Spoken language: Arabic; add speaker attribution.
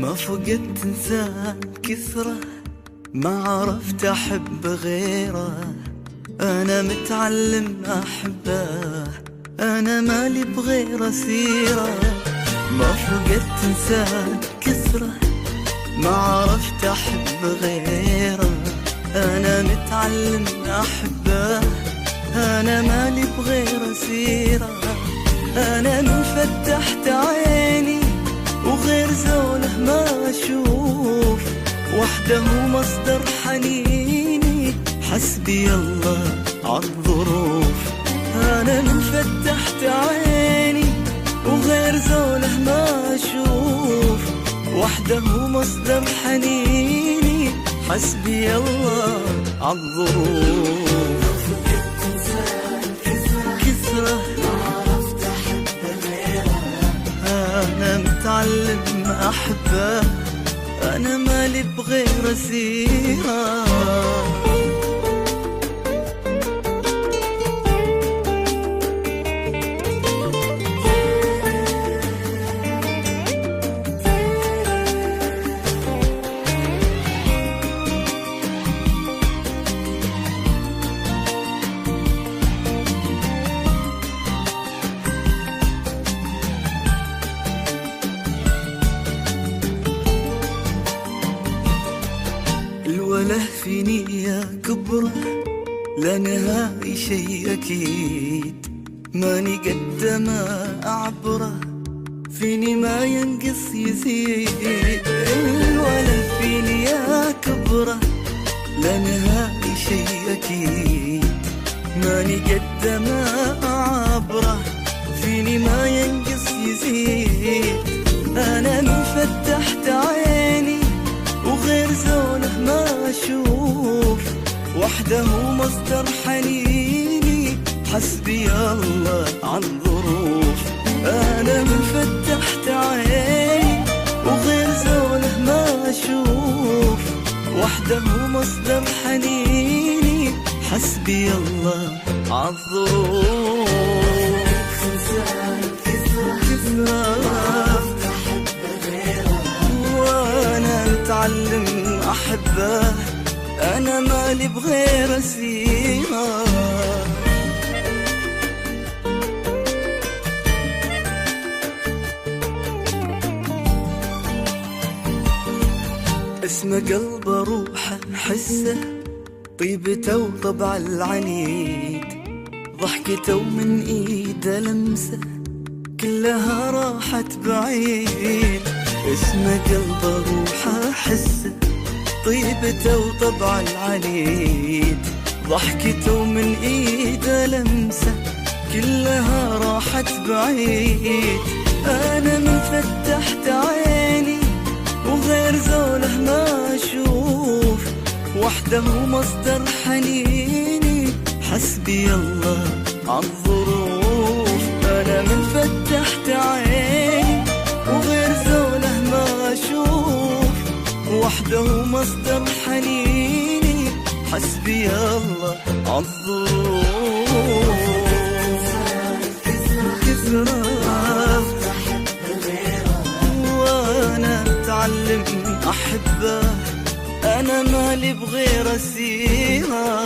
Speaker 1: ما فقدت إنسان كثره، ما عرفت أحب غيره. أنا متعلم أحبه، أنا مالي بغيره سيرة. ما فقدت إنسان كثره، ما عرفت أحب غيره. أنا متعلم أحبه، أنا مالي بغيره سيرة. أنا من فتحت عيني وغير زوله ما أشوف، وحده مصدر حنيني، حسبي الله عالظروف. أنا من فتحت عيني وغير زوله ما أشوف، وحده مصدر حنيني، حسبي الله عالظروف. كثرة أنا متعلم أحبه، أنا مالي بغير سيرة. الوله في نية كبرى، لا نهاية شي أكيد، ماني قد ما أعبره، فيني ما ينقص يزيد. الوله في نية كبرى، لا نهاية شي أكيد، ماني قد ما أعبره، فيني ما ينقص يزيد. أنا من فتحت عيني وغير زوله ما أشوف، وحده مصدر حنيني، حسبي الله عالظروف. أنا من فتحت عيني وغير زوله ما أشوف، وحده مصدر حنيني، حسبي الله عالظروف. متعلم أحبه، أنا مالي بغير سيرة. اسمه قلب روحه حسه، طيبته وطبع العنيد، ضحكته من ايده لمسه، كلها راحت بعيد. اسمه قلب روحه حسه، طيبته وطبع العنيد، ضحكته من ايده لمسه، كلها راحت بعيد. انا من فتحت عيني وغير زوله ما اشوف، وحده مصدر حنيني، حسبي الله عالظروف. انا من فتحت عيني وغير زوله ما اشوف، وحده مصدر حنيني، حسبي الله عالظروف. كثرة وانا متعلم احبه، انا مالي بغير سيرة.